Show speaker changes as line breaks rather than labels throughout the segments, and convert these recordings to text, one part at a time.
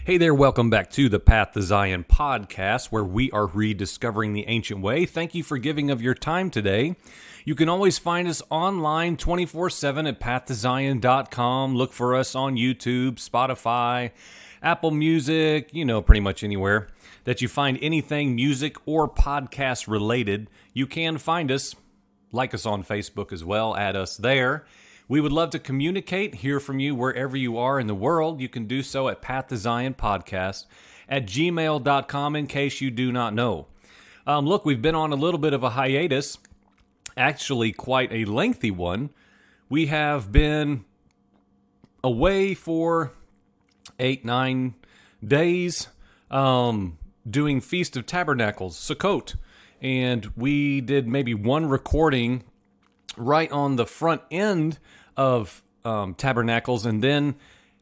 Hey there, welcome back to the Path to Zion podcast, where we are rediscovering the ancient way. Thank you for giving of your time today. You can always find us online 24/7 at pathtozion.com. Look for us on YouTube, Spotify, Apple Music, pretty much anywhere that you find anything music or podcast related. You can find us. Like us on Facebook as well. Add us there. We would love to communicate, hear from you wherever you are in the world. You can do so at Path to Zion Podcast at gmail.com in case you do not know. Look, we've been on a little bit of a hiatus, actually quite a lengthy one. We have been away for 8-9 days doing Feast of Tabernacles, Sukkot. And we did maybe one recording right on the front end of Tabernacles, and then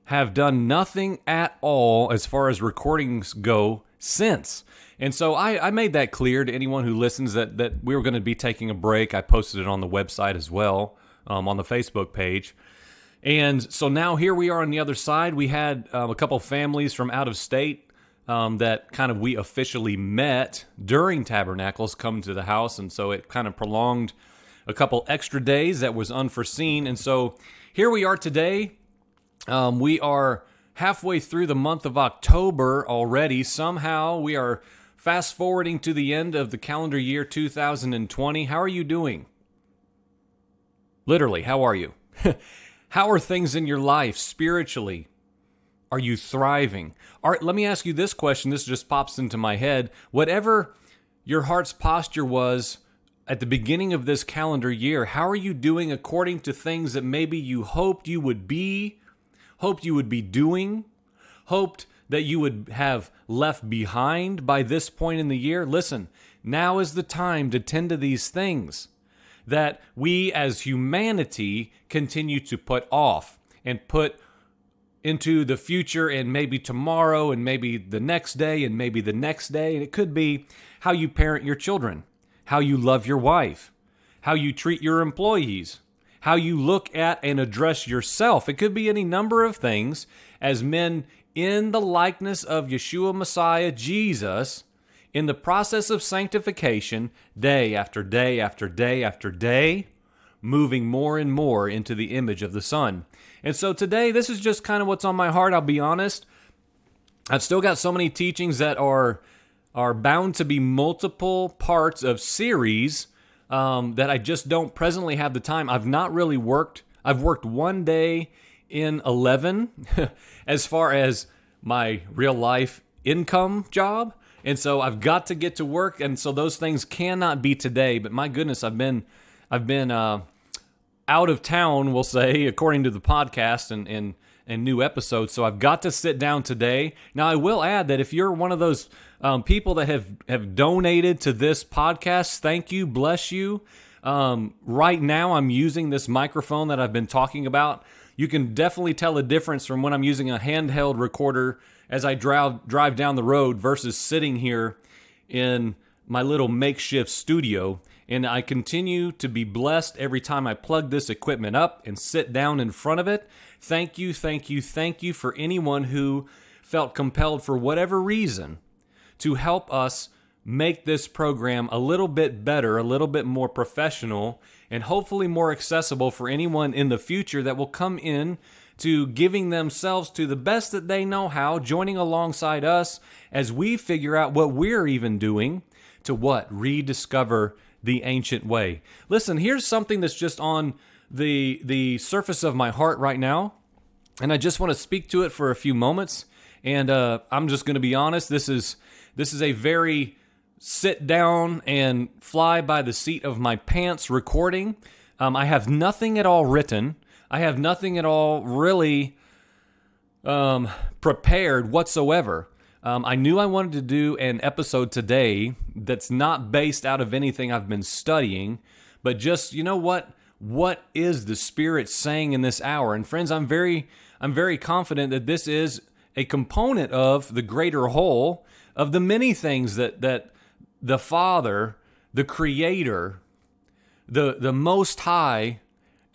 have done nothing at all as far as recordings go since. And so I made that clear to anyone who listens that we were going to be taking a break. I posted it on the website as well, on the Facebook page. And so now here we are on the other side. We had a couple families from out of state that kind of we officially met during Tabernacles come to the house, and so it kind of prolonged a couple extra days that was unforeseen. And so here we are today. We are halfway through the month of October already. Somehow we are fast forwarding to the end of the calendar year 2020. How are you doing? Literally, how are you? How are things in your life spiritually? Are you thriving? All right, let me ask you this question. This just pops into my head. Whatever your heart's posture was at the beginning of this calendar year, how are you doing according to things that maybe you hoped you would be, hoped you would be doing, hoped that you would have left behind by this point in the year? Listen, now is the time to tend to these things that we as humanity continue to put off and put into the future, and maybe tomorrow, and maybe the next day, and maybe the next day. And it could be how you parent your children, how you love your wife, how you treat your employees, how you look at and address yourself. It could be any number of things as men in the likeness of Yeshua Messiah, Jesus, in the process of sanctification, day after day after day after day, moving more and more into the image of the Son. And so today, this is just kind of what's on my heart. I'll be honest. I've still got so many teachings that are bound to be multiple parts of series that I just don't presently have the time. I've not really worked. I've worked one day in 11 as far as my real life income job. And so I've got to get to work. And so those things cannot be today. But my goodness, I've been out of town, we'll say, according to the podcast and new episodes. So I've got to sit down today. Now, I will add that if you're one of those people that have donated to this podcast, thank you, bless you. Right now, I'm using this microphone that I've been talking about. You can definitely tell a difference from when I'm using a handheld recorder as I drive down the road versus sitting here in my little makeshift studio. And I continue to be blessed every time I plug this equipment up and sit down in front of it. Thank you, thank you, thank you for anyone who felt compelled for whatever reason to help us make this program a little bit better, a little bit more professional, and hopefully more accessible for anyone in the future that will come in to giving themselves to the best that they know how, joining alongside us as we figure out what we're even doing to rediscover the ancient way. Listen, here's something that's just on the surface of my heart right now, and I just want to speak to it for a few moments. And I'm just going to be honest. This is a very sit down and fly by the seat of my pants recording. I have nothing at all written. I have nothing at all really prepared whatsoever. I knew I wanted to do an episode today that's not based out of anything I've been studying, but just, what is the Spirit saying in this hour? And friends, I'm very confident that this is a component of the greater whole of the many things that the Father, the Creator, the Most High,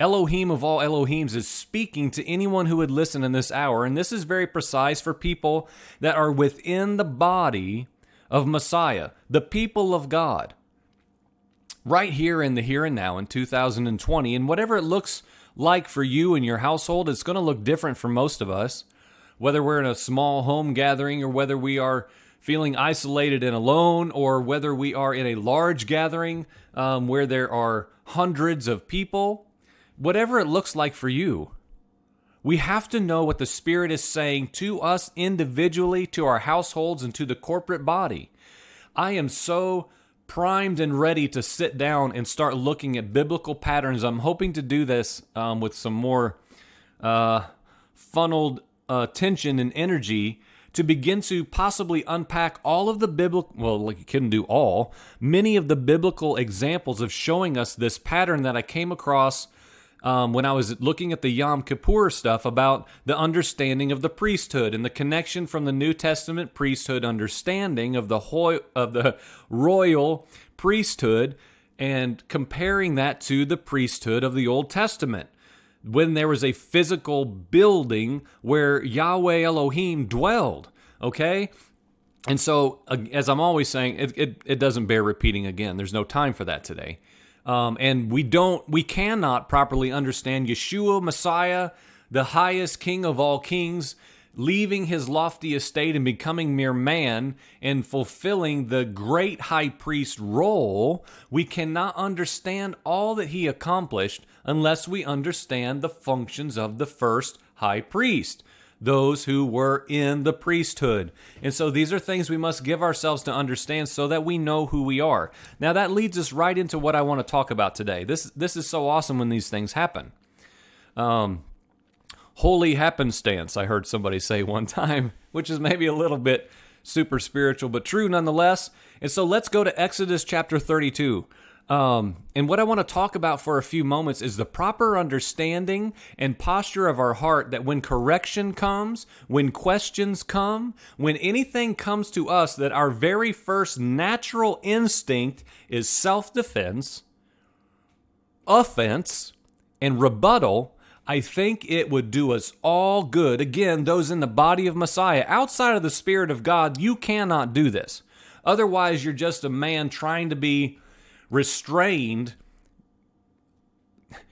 Elohim of all Elohims is speaking to anyone who would listen in this hour. And this is very precise for people that are within the body of Messiah, the people of God. Right here in the here and now in 2020, and whatever it looks like for you and your household, it's going to look different for most of us. Whether we're in a small home gathering or whether we are feeling isolated and alone, or whether we are in a large gathering where there are hundreds of people, whatever it looks like for you, we have to know what the Spirit is saying to us individually, to our households, and to the corporate body. I am so primed and ready to sit down and start looking at biblical patterns. I'm hoping to do this with some more funneled attention and energy to begin to possibly unpack all of the biblical, well, like you couldn't do all, many of the biblical examples of showing us this pattern that I came across when I was looking at the Yom Kippur stuff about the understanding of the priesthood and the connection from the New Testament priesthood understanding of the royal priesthood and comparing that to the priesthood of the Old Testament, when there was a physical building where Yahweh Elohim dwelled, okay? And so, as I'm always saying, it doesn't bear repeating again. There's no time for that today. And we cannot properly understand Yeshua, Messiah, the highest King of all kings, leaving his lofty estate and becoming mere man and fulfilling the great high priest role. We cannot understand all that he accomplished unless we understand the functions of the first high priest, those who were in the priesthood. And so these are things we must give ourselves to understand so that we know who we are. Now that leads us right into what I want to talk about today. This is so awesome when these things happen. Holy happenstance, I heard somebody say one time, which is maybe a little bit super spiritual, but true nonetheless. And so let's go to Exodus chapter 32. And what I want to talk about for a few moments is the proper understanding and posture of our heart that when correction comes, when questions come, when anything comes to us, that our very first natural instinct is self-defense, offense, and rebuttal. I think it would do us all good. Again, those in the body of Messiah. Outside of the Spirit of God, you cannot do this. Otherwise, you're just a man trying to be restrained.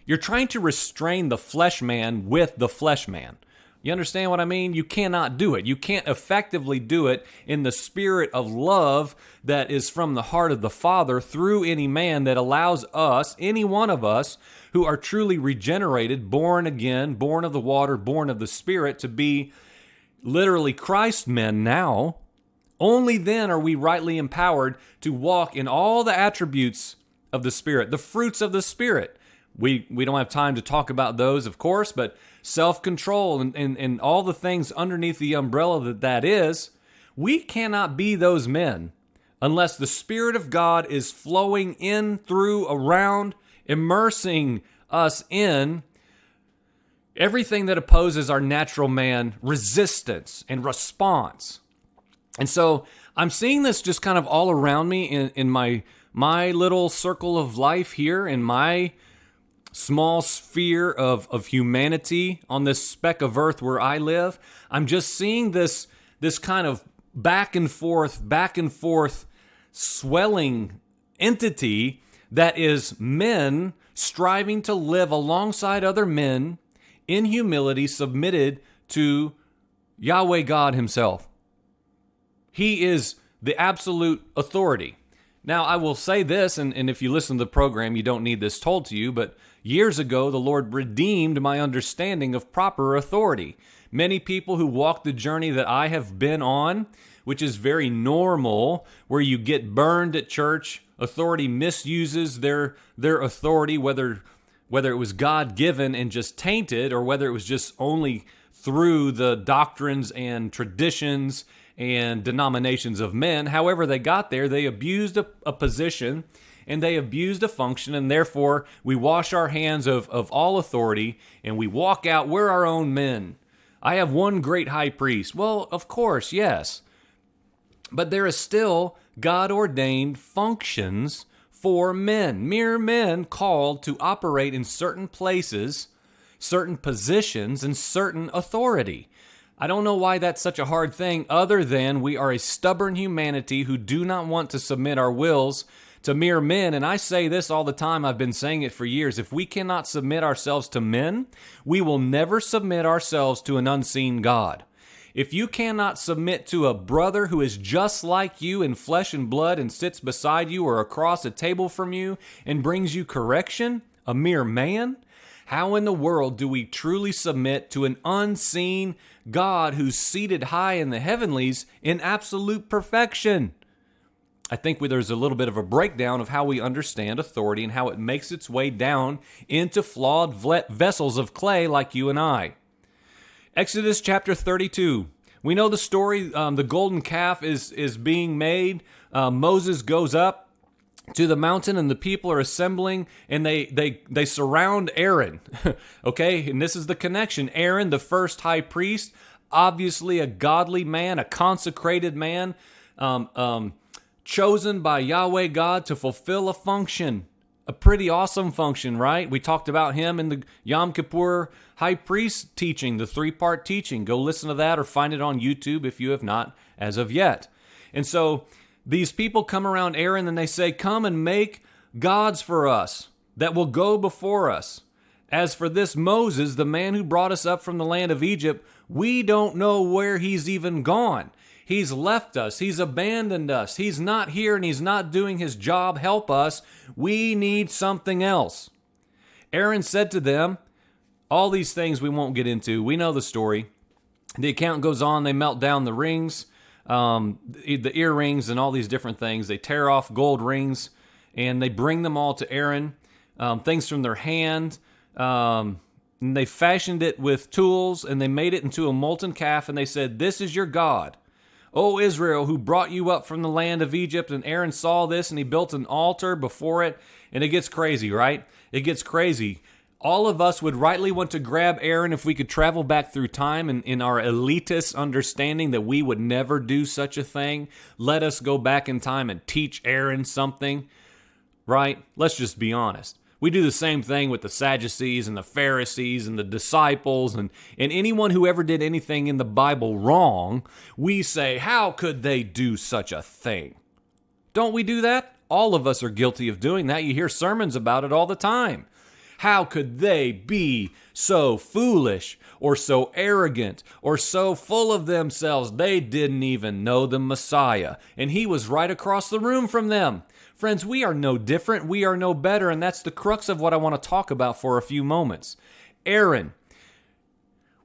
You're trying to restrain the flesh man with the flesh man. You understand what I mean? You cannot do it. You can't effectively do it in the spirit of love that is from the heart of the Father through any man that allows us, any one of us, who are truly regenerated, born again, born of the water, born of the Spirit, to be literally Christ men now. Only then are we rightly empowered to walk in all the attributes of the Spirit, the fruits of the Spirit. We don't have time to talk about those, of course, but self-control and all the things underneath the umbrella that is, we cannot be those men unless the Spirit of God is flowing in, through, around, immersing us in everything that opposes our natural man, resistance and response. And so I'm seeing this just kind of all around me in my little circle of life here, in my small sphere of humanity on this speck of earth where I live. I'm just seeing this kind of back and forth swelling entity that is men striving to live alongside other men in humility, submitted to Yahweh God himself. He is the absolute authority. Now, I will say this, and if you listen to the program, you don't need this told to you, but years ago, the Lord redeemed my understanding of proper authority. Many people who walk the journey that I have been on, which is very normal, where you get burned at church, authority misuses their authority, whether it was God-given and just tainted, or whether it was just only through the doctrines and traditions and denominations of men. However they got there, they abused a position and they abused a function, and therefore we wash our hands of all authority and we walk out, we're our own men. I have one great high priest. Well, of course, yes. But there is still God-ordained functions for men, mere men called to operate in certain places, certain positions, and certain authority. I don't know why that's such a hard thing, other than we are a stubborn humanity who do not want to submit our wills to mere men. And I say this all the time, I've been saying it for years. If we cannot submit ourselves to men, we will never submit ourselves to an unseen God. If you cannot submit to a brother who is just like you in flesh and blood and sits beside you or across a table from you and brings you correction, a mere man, how in the world do we truly submit to an unseen God who's seated high in the heavenlies in absolute perfection? I think there's a little bit of a breakdown of how we understand authority and how it makes its way down into flawed vessels of clay like you and I. Exodus chapter 32. We know the story. The golden calf is being made. Moses goes up to the mountain and the people are assembling and they surround Aaron. Okay, and this is the connection. Aaron, the first high priest, obviously a godly man, a consecrated man, chosen by Yahweh God to fulfill a function. A pretty awesome function, right? We talked about him in the Yom Kippur high priest teaching, the 3-part teaching. Go listen to that or find it on YouTube if you have not as of yet. And so these people come around Aaron and they say, come and make gods for us that will go before us. As for this Moses, the man who brought us up from the land of Egypt, we don't know where he's even gone. He's left us. He's abandoned us. He's not here and he's not doing his job. Help us. We need something else. Aaron said to them, all these things we won't get into. We know the story. The account goes on. They melt down the rings, the earrings and all these different things. They tear off gold rings and they bring them all to Aaron, things from their hand. And they fashioned it with tools and they made it into a molten calf and they said, this is your God. O Israel, who brought you up from the land of Egypt. And Aaron saw this and he built an altar before it. And it gets crazy, right? It gets crazy. All of us would rightly want to grab Aaron if we could travel back through time and in our elitist understanding that we would never do such a thing. Let us go back in time and teach Aaron something, right? Let's just be honest. We do the same thing with the Sadducees and the Pharisees and the disciples and anyone who ever did anything in the Bible wrong. We say, how could they do such a thing? Don't we do that? All of us are guilty of doing that. You hear sermons about it all the time. How could they be so foolish or so arrogant or so full of themselves they didn't even know the Messiah? And he was right across the room from them. Friends, we are no different. We are no better. And that's the crux of what I want to talk about for a few moments. Aaron.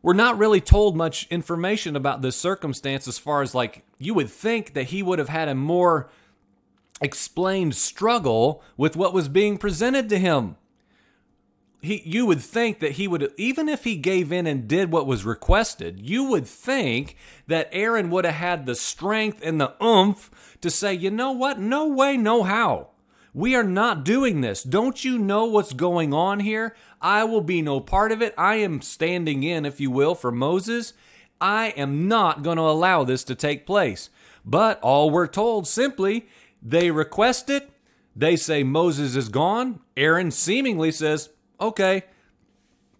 We're not really told much information about this circumstance as far as you would think that he would have had a more explained struggle with what was being presented to him. You would think that he would, even if he gave in and did what was requested, you would think that Aaron would have had the strength and the oomph to say, you know what? No way, no how. We are not doing this. Don't you know what's going on here? I will be no part of it. I am standing in, if you will, for Moses. I am not going to allow this to take place. But all we're told simply, they request it. They say Moses is gone. Aaron seemingly says, okay,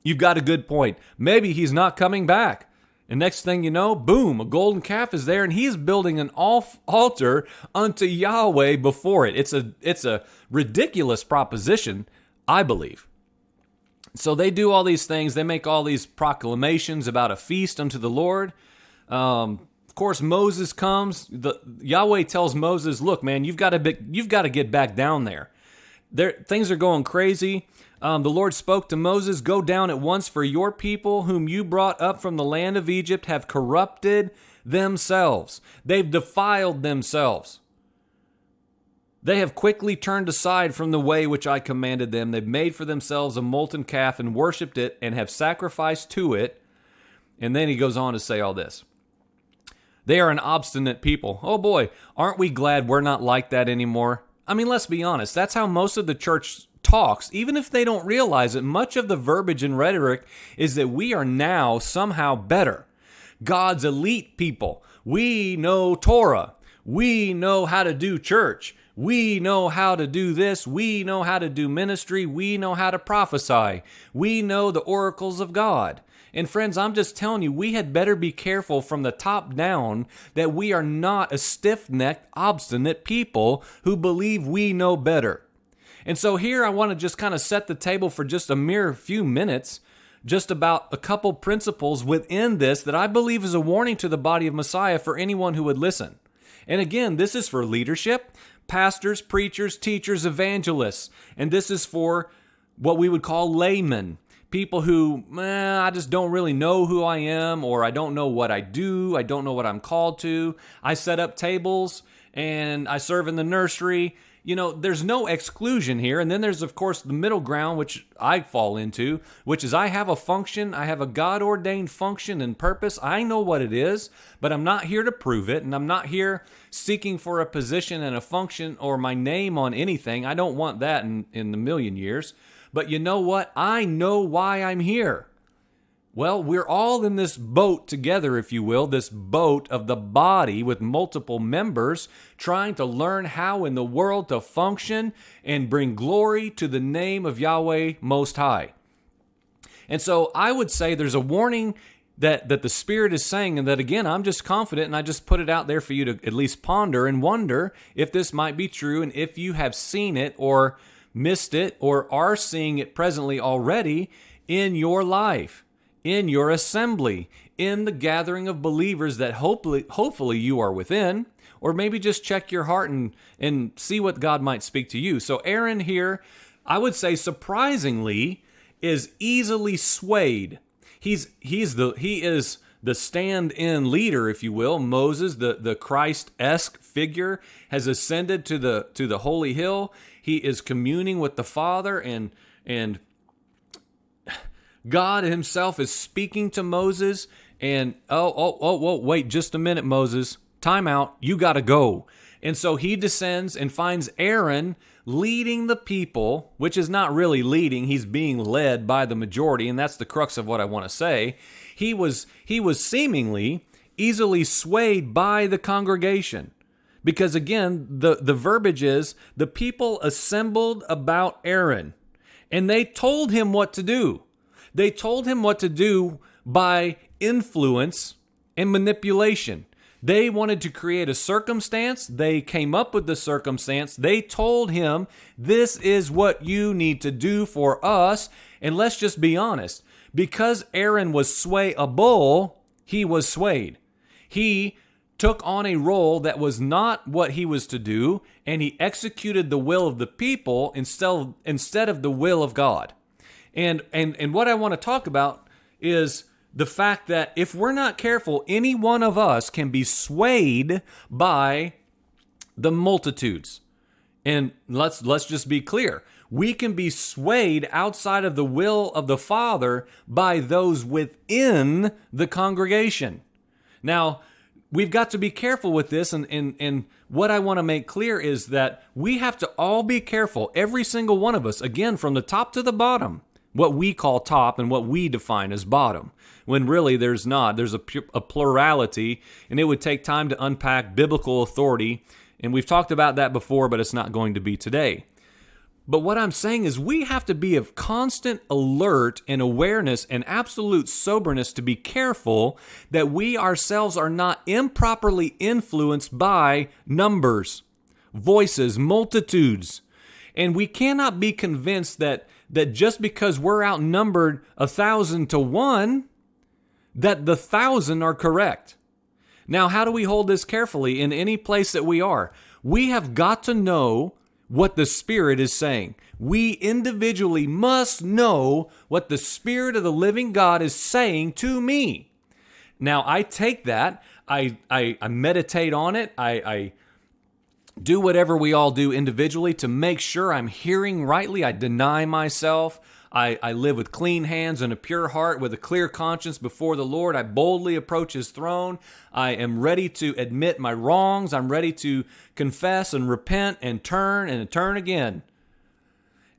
you've got a good point. Maybe he's not coming back. And next thing you know, boom, a golden calf is there and he's building an altar unto Yahweh before it. It's a ridiculous proposition, I believe. So they do all these things. They make all these proclamations about a feast unto the Lord. Of course, Moses comes. Yahweh tells Moses, look, man, you've got to get back down there. Things are going crazy. The Lord spoke to Moses, go down at once, for your people whom you brought up from the land of Egypt have corrupted themselves. They've defiled themselves. They have quickly turned aside from the way which I commanded them. They've made for themselves a molten calf and worshipped it and have sacrificed to it. And then he goes on to say all this. They are an obstinate people. Oh boy, aren't we glad we're not like that anymore? I mean, let's be honest. That's how most of the church talks, even if they don't realize it. Much of the verbiage and rhetoric is that we are now somehow better. God's elite people. We know Torah. We know how to do church. We know how to do this. We know how to do ministry. We know how to prophesy. We know the oracles of God. And friends, I'm just telling you, we had better be careful from the top down that we are not a stiff-necked, obstinate people who believe we know better. And so here I want to just kind of set the table for just a mere few minutes, just about a couple principles within this that I believe is a warning to the body of Messiah for anyone who would listen. And again, this is for leadership, pastors, preachers, teachers, evangelists. And this is for what we would call laymen, people who, I just don't really know who I am, or I don't know what I do. I don't know what I'm called to. I set up tables and I serve in the nursery. There's no exclusion here. And then there's, of course, the middle ground, which I fall into, which is I have a function. I have a God-ordained function and purpose. I know what it is, but I'm not here to prove it. And I'm not here seeking for a position and a function or my name on anything. I don't want that in a million years. But you know what? I know why I'm here. Well, we're all in this boat together, if you will, this boat of the body with multiple members trying to learn how in the world to function and bring glory to the name of Yahweh Most High. And so I would say there's a warning that the Spirit is saying, and that again, I'm just confident, and I just put it out there for you to at least ponder and wonder if this might be true, and if you have seen it or missed it or are seeing it presently already in your life, in your assembly, in the gathering of believers that hopefully you are within, or maybe just check your heart and see what God might speak to you. So Aaron here, I would say surprisingly, is easily swayed. He is the stand-in leader, if you will. Moses, the Christ-esque figure, has ascended to the holy hill. He is communing with the Father, and God himself is speaking to Moses, and wait just a minute, Moses. Time out. You got to go. And so he descends and finds Aaron leading the people, which is not really leading. He's being led by the majority, and that's the crux of what I want to say. He was seemingly easily swayed by the congregation. Because again, the verbiage is, the people assembled about Aaron, and they told him what to do. They told him what to do by influence and manipulation. They wanted to create a circumstance. They came up with the circumstance. They told him, this is what you need to do for us. And let's just be honest. Because Aaron was swayable, he was swayed. He took on a role that was not what he was to do, and he executed the will of the people instead of the will of God. And what I want to talk about is the fact that if we're not careful, any one of us can be swayed by the multitudes. And let's just be clear. We can be swayed outside of the will of the Father by those within the congregation. Now, we've got to be careful with this, and what I want to make clear is that we have to all be careful, every single one of us, again, from the top to the bottom, what we call top and what we define as bottom, when really there's not. There's a plurality, and it would take time to unpack biblical authority, and we've talked about that before, but it's not going to be today. But what I'm saying is we have to be of constant alert and awareness and absolute soberness to be careful that we ourselves are not improperly influenced by numbers, voices, multitudes. And we cannot be convinced that just because we're outnumbered 1,000 to 1, that the 1,000 are correct. Now, how do we hold this carefully in any place that we are? We have got to know what the Spirit is saying. We individually must know what the Spirit of the living God is saying to me. Now, I take that, I meditate on it, I do whatever we all do individually to make sure I'm hearing rightly. I deny myself. I live with clean hands and a pure heart with a clear conscience before the Lord. I boldly approach His throne. I am ready to admit my wrongs. I'm ready to confess and repent and turn again.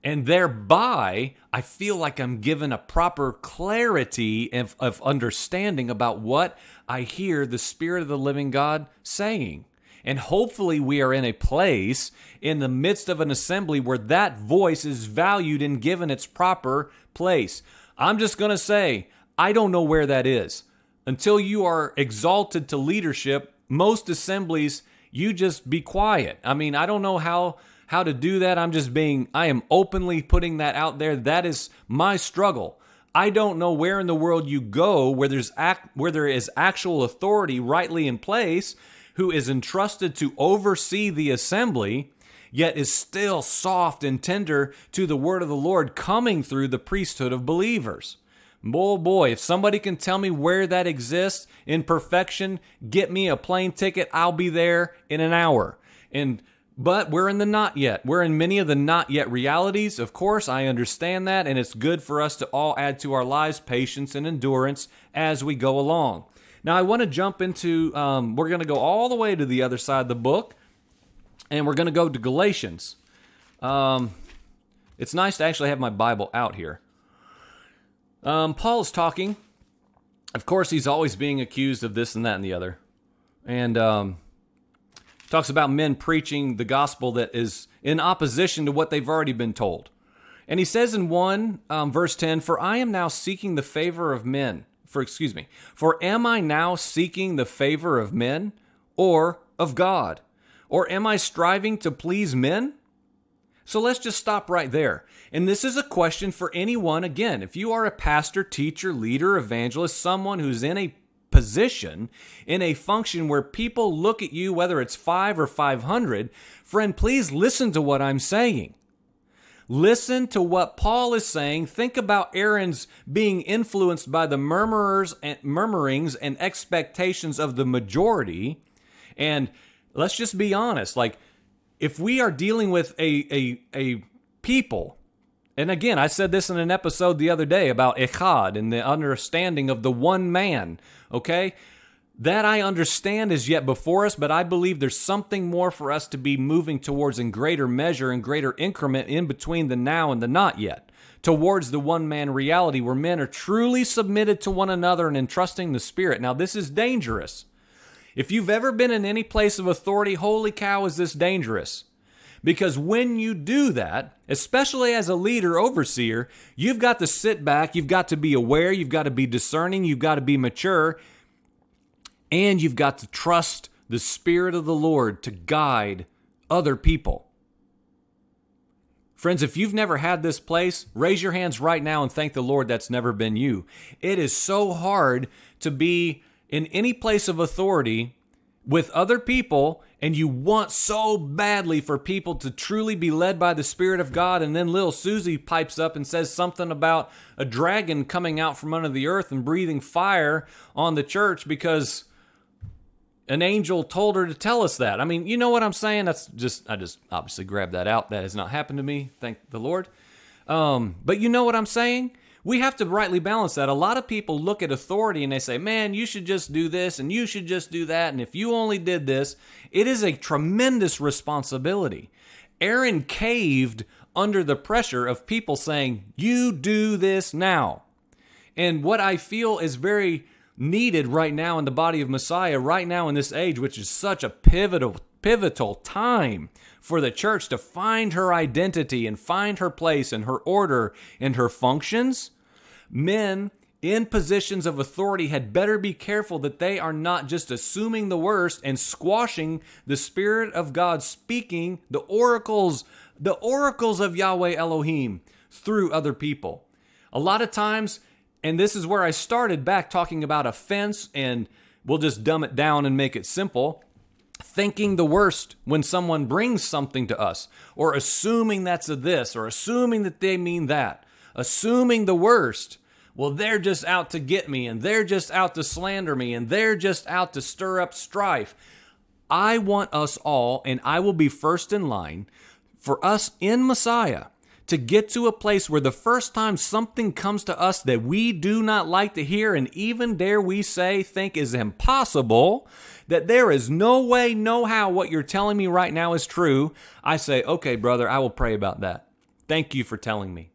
And thereby, I feel like I'm given a proper clarity of understanding about what I hear the Spirit of the living God saying. And hopefully we are in a place in the midst of an assembly where that voice is valued and given its proper place. I'm just going to say, I don't know where that is. Until you are exalted to leadership, most assemblies, you just be quiet. I mean, I don't know how to do that. I am openly putting that out there. That is my struggle. I don't know where in the world you go where there is actual authority rightly in place who is entrusted to oversee the assembly, yet is still soft and tender to the word of the Lord coming through the priesthood of believers. Boy, if somebody can tell me where that exists in perfection, get me a plane ticket. I'll be there in an hour. But we're in the not yet. We're in many of the not yet realities. Of course, I understand that, and it's good for us to all add to our lives patience and endurance as we go along. Now, I want to jump into, we're going to go all the way to the other side of the book, and we're going to go to Galatians. It's nice to actually have my Bible out here. Paul is talking. Of course, he's always being accused of this and that and the other. And talks about men preaching the gospel that is in opposition to what they've already been told. And he says in verse 10, For am I now seeking the favor of men, or of God? Or am I striving to please men? So let's just stop right there. And this is a question for anyone. Again, if you are a pastor, teacher, leader, evangelist, someone who's in a position, in a function where people look at you, whether it's 5 or 500, friend, please listen to what I'm saying. Listen to what Paul is saying. Think about Aaron's being influenced by the murmurings and expectations of the majority. And let's just be honest, like, if we are dealing with a people, and again, I said this in an episode the other day about echad and the understanding of the one man, okay? That I understand is yet before us, but I believe there's something more for us to be moving towards in greater measure and greater increment in between the now and the not yet, towards the one-man reality where men are truly submitted to one another and entrusting the Spirit. Now, this is dangerous. If you've ever been in any place of authority, holy cow, is this dangerous. Because when you do that, especially as a leader, overseer, you've got to sit back, you've got to be aware, you've got to be discerning, you've got to be mature, and you've got to trust the Spirit of the Lord to guide other people. Friends, if you've never had this place, raise your hands right now and thank the Lord that's never been you. It is so hard to be in any place of authority with other people, and you want so badly for people to truly be led by the Spirit of God, and then little Susie pipes up and says something about a dragon coming out from under the earth and breathing fire on the church because an angel told her to tell us that. I mean, you know what I'm saying? I just obviously grabbed that out. That has not happened to me, thank the Lord. But you know what I'm saying? We have to rightly balance that. A lot of people look at authority and they say, man, you should just do this and you should just do that. And if you only did this, it is a tremendous responsibility. Aaron caved under the pressure of people saying, you do this now. And what I feel is very needed right now in the body of Messiah, right now in this age, which is such a pivotal time for the church to find her identity and find her place and her order and her functions. Men in positions of authority had better be careful that they are not just assuming the worst and squashing the Spirit of God speaking the oracles of Yahweh Elohim through other people. A lot of times, and this is where I started back talking about offense, and we'll just dumb it down and make it simple, thinking the worst when someone brings something to us, or assuming that's a this, or assuming that they mean that, assuming the worst. Well, they're just out to get me, and they're just out to slander me, and they're just out to stir up strife. I want us all, and I will be first in line, for us in Messiah to get to a place where the first time something comes to us that we do not like to hear, and even dare we say think is impossible, that there is no way, no how what you're telling me right now is true, I say, okay, brother, I will pray about that. Thank you for telling me.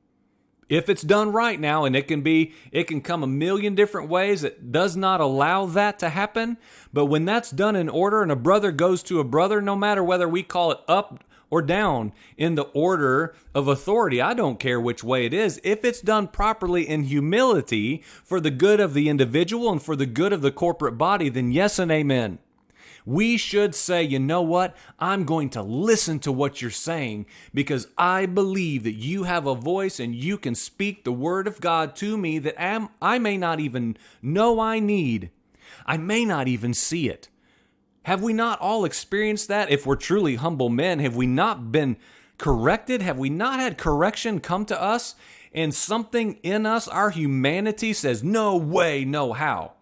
If it's done right now, and it can come a million different ways. It does not allow that to happen. But when that's done in order and a brother goes to a brother, no matter whether we call it up or down in the order of authority, I don't care which way it is. If it's done properly in humility for the good of the individual and for the good of the corporate body, then yes and amen. We should say, you know what? I'm going to listen to what you're saying because I believe that you have a voice and you can speak the word of God to me that I may not even know I need. I may not even see it. Have we not all experienced that? If we're truly humble men, have we not been corrected? Have we not had correction come to us? And something in us, our humanity says, no way, no how.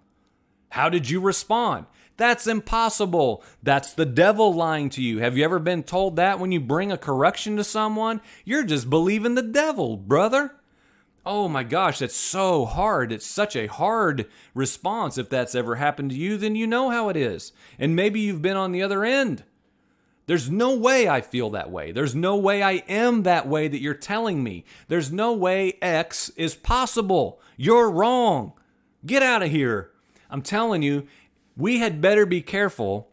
How did you respond? That's impossible. That's the devil lying to you. Have you ever been told that when you bring a correction to someone? You're just believing the devil, brother. Oh my gosh, that's so hard. It's such a hard response. If that's ever happened to you, then you know how it is. And maybe you've been on the other end. There's no way I feel that way. There's no way I am that way that you're telling me. There's no way X is possible. You're wrong. Get out of here. I'm telling you, we had better be careful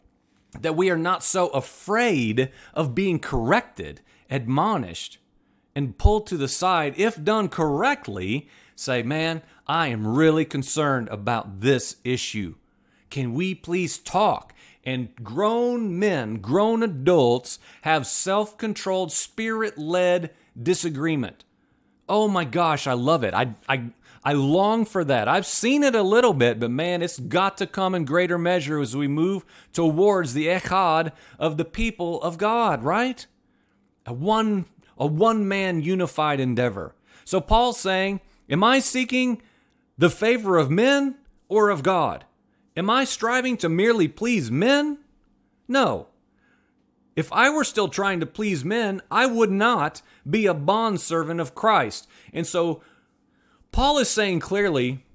that we are not so afraid of being corrected, admonished, and pulled to the side. If done correctly, say, man, I am really concerned about this issue. Can we please talk? And grown men, grown adults have self-controlled, spirit-led disagreement. Oh my gosh, I love it. I long for that. I've seen it a little bit, but man, it's got to come in greater measure as we move towards the echad of the people of God, right? A one-man unified endeavor. So Paul's saying, am I seeking the favor of men or of God? Am I striving to merely please men? No. If I were still trying to please men, I would not be a bondservant of Christ. And so Paul is saying clearly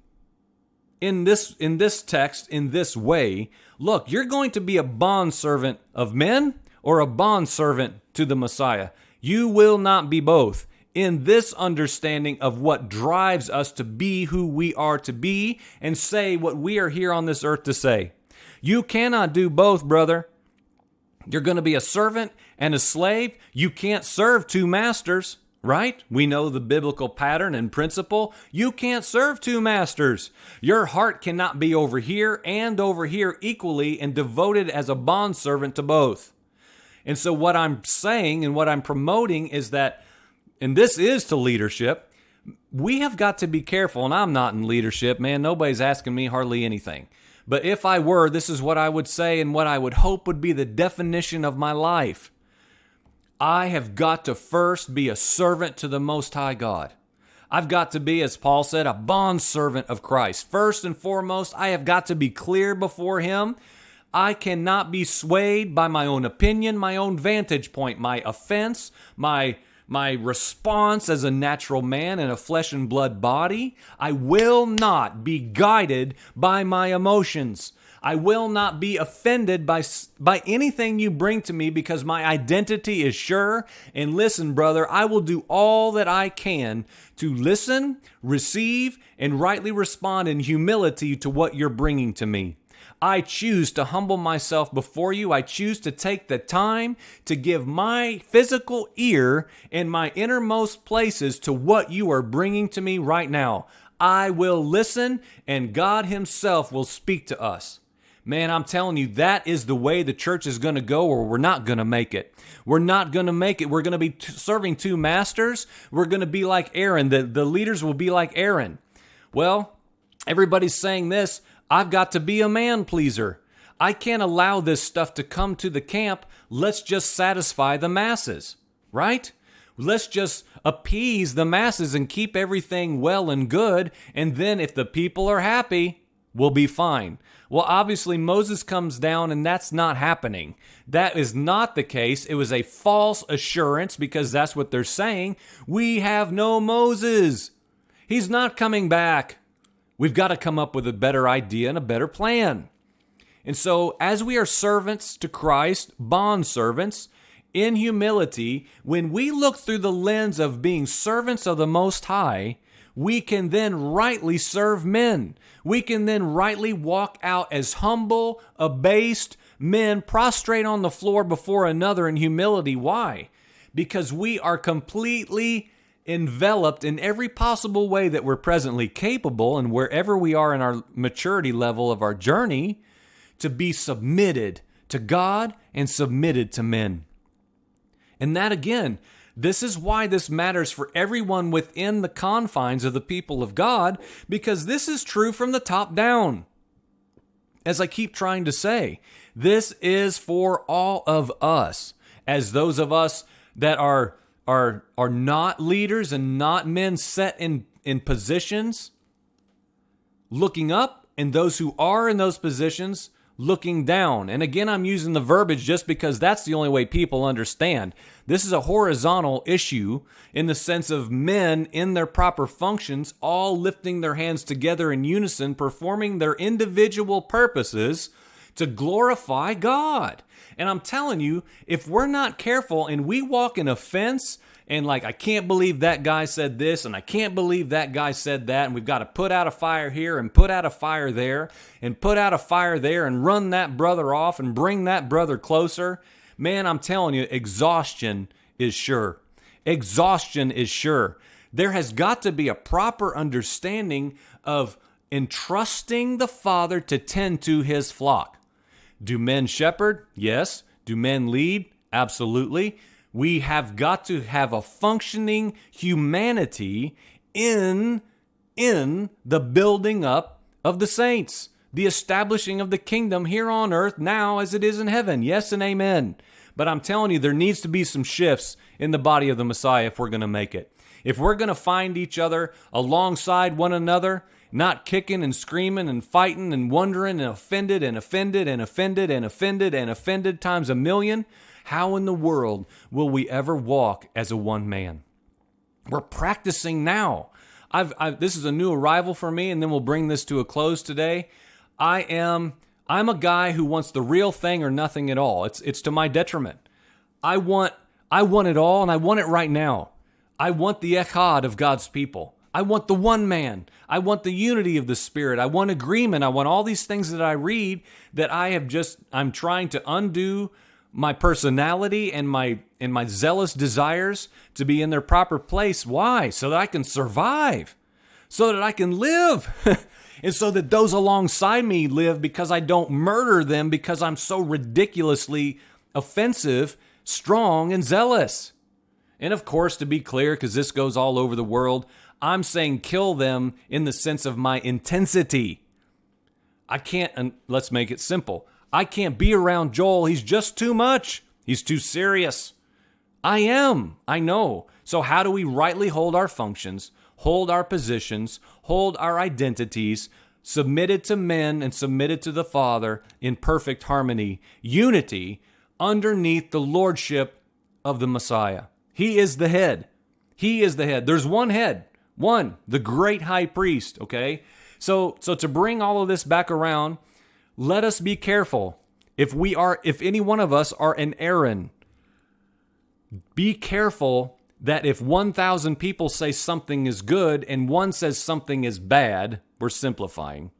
in this text, in this way, look, you're going to be a bondservant of men or a bondservant to the Messiah. You will not be both. In this understanding of what drives us to be who we are to be and say what we are here on this earth to say. You cannot do both, brother. You're going to be a servant and a slave. You can't serve two masters. Right? We know the biblical pattern and principle. You can't serve two masters. Your heart cannot be over here and over here equally and devoted as a bondservant to both. And so what I'm saying and what I'm promoting is that, and this is to leadership, we have got to be careful, and I'm not in leadership, man. Nobody's asking me hardly anything. But if I were, this is what I would say and what I would hope would be the definition of my life. I have got to first be a servant to the Most High God. I've got to be, as Paul said, a bondservant of Christ. First and foremost, I have got to be clear before Him. I cannot be swayed by my own opinion, my own vantage point, my offense, my response as a natural man in a flesh and blood body. I will not be guided by my emotions. I will not be offended by anything you bring to me because my identity is sure. And listen, brother, I will do all that I can to listen, receive, and rightly respond in humility to what you're bringing to me. I choose to humble myself before you. I choose to take the time to give my physical ear and my innermost places to what you are bringing to me right now. I will listen, and God Himself will speak to us. Man, I'm telling you, that is the way the church is going to go, or we're not going to make it. We're not going to make it. We're going to be serving two masters. We're going to be like Aaron. The leaders will be like Aaron. Well, everybody's saying this. I've got to be a man pleaser. I can't allow this stuff to come to the camp. Let's just satisfy the masses, right? Let's just appease the masses and keep everything well and good. And then if the people are happy, we'll be fine. Well, obviously Moses comes down and that's not happening. That is not the case. It was a false assurance because that's what they're saying. We have no Moses. He's not coming back. We've got to come up with a better idea and a better plan. And so as we are servants to Christ, bond servants, in humility, when we look through the lens of being servants of the Most High, we can then rightly serve men. We can then rightly walk out as humble, abased men, prostrate on the floor before another in humility. Why? Because we are completely enveloped in every possible way that we're presently capable, and wherever we are in our maturity level of our journey, to be submitted to God and submitted to men. And that again, this is why this matters for everyone within the confines of the people of God, because this is true from the top down. As I keep trying to say, this is for all of us, as those of us that are not leaders and not men set in positions looking up, and those who are in those positions looking down. And again, I'm using the verbiage just because that's the only way people understand. This is a horizontal issue in the sense of men in their proper functions, all lifting their hands together in unison, performing their individual purposes to glorify God. And I'm telling you, if we're not careful and we walk in offense and like, I can't believe that guy said this, and I can't believe that guy said that, and we've got to put out a fire here and put out a fire there and put out a fire there and run that brother off and bring that brother closer, man, I'm telling you, exhaustion is sure. Exhaustion is sure. There has got to be a proper understanding of entrusting the Father to tend to his flock. Do men shepherd? Yes. Do men lead? Absolutely. We have got to have a functioning humanity in the building up of the saints, the establishing of the kingdom here on earth now as it is in heaven. Yes and amen. But I'm telling you, there needs to be some shifts in the body of the Messiah if we're going to make it. If we're going to find each other alongside one another, not kicking and screaming and fighting and wondering and offended and offended and offended and offended and offended times a million, how in the world will we ever walk as a one man? We're practicing now. This is a new arrival for me, and then we'll bring this to a close today. I'm a guy who wants the real thing or nothing at all. It's to my detriment. I want it all, and I want it right now. I want the echad of God's people. I want the one man. I want the unity of the Spirit. I want agreement. I want all these things that I read that I'm trying to undo my personality and my zealous desires to be in their proper place. Why? So that I can survive, so that I can live, and so that those alongside me live, because I don't murder them because I'm so ridiculously offensive, strong, and zealous. And of course, to be clear, because this goes all over the world, I'm saying kill them in the sense of my intensity. I can't, and let's make it simple, I can't be around Joel. He's just too much. He's too serious. I know. So how do we rightly hold our functions, hold our positions, hold our identities, submitted to men and submitted to the Father in perfect harmony, unity, underneath the lordship of the Messiah? He is the head. He is the head. There's one head, the great high priest, okay? So to bring all of this back around, let us be careful. If any one of us are an Aaron, be careful that if 1,000 people say something is good and one says something is bad, we're simplifying,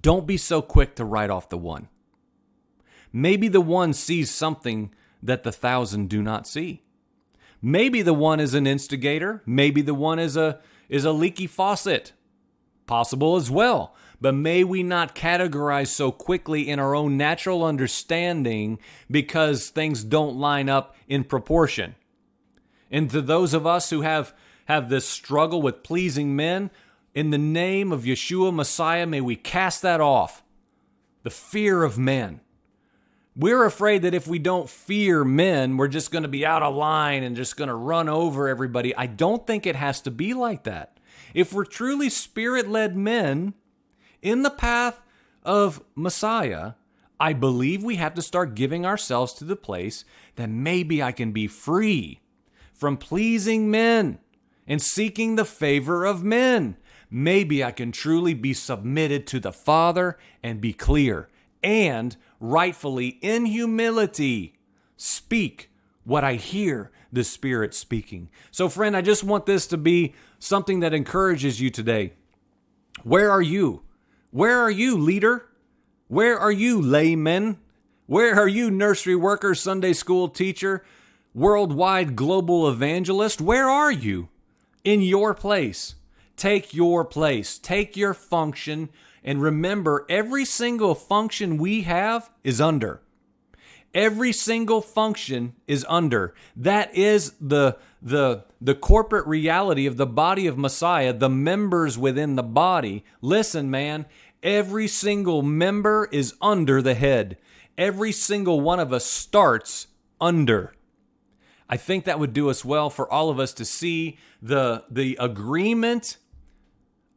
don't be so quick to write off the one. Maybe the one sees something that the 1,000 do not see. Maybe the one is an instigator. Maybe the one is a leaky faucet. Possible as well. But may we not categorize so quickly in our own natural understanding because things don't line up in proportion. And to those of us who have this struggle with pleasing men, in the name of Yeshua Messiah, may we cast that off. The fear of men. We're afraid that if we don't fear men, we're just going to be out of line and just going to run over everybody. I don't think it has to be like that. If we're truly Spirit-led men in the path of Messiah, I believe we have to start giving ourselves to the place that maybe I can be free from pleasing men and seeking the favor of men. Maybe I can truly be submitted to the Father and be clear and rightfully in humility speak what I hear the Spirit speaking. So friend, I just want this to be something that encourages you today. Where are you? Where are you, leader? Where are you, layman? Where are you, nursery worker, Sunday school teacher, worldwide global evangelist? Where are you? In your place. Take your place. Take your function. And remember, every single function we have is under. Every single function is under. That is the corporate reality of the body of Messiah, the members within the body. Listen, man, every single member is under the head. Every single one of us starts under. I think that would do us well for all of us to see the agreement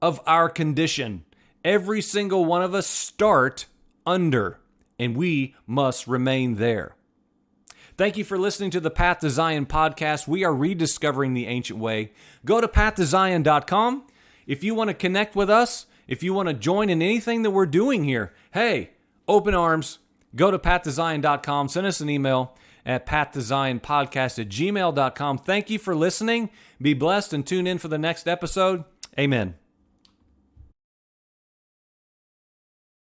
of our condition. Every single one of us start under, and we must remain there. Thank you for listening to the Path to Zion podcast. We are rediscovering the ancient way. Go to pathtozion.com. If you want to connect with us, if you want to join in anything that we're doing here, hey, open arms. Go to pathtozion.com. Send us an email at pathtozionpodcast@gmail.com. Thank you for listening. Be blessed and tune in for the next episode. Amen.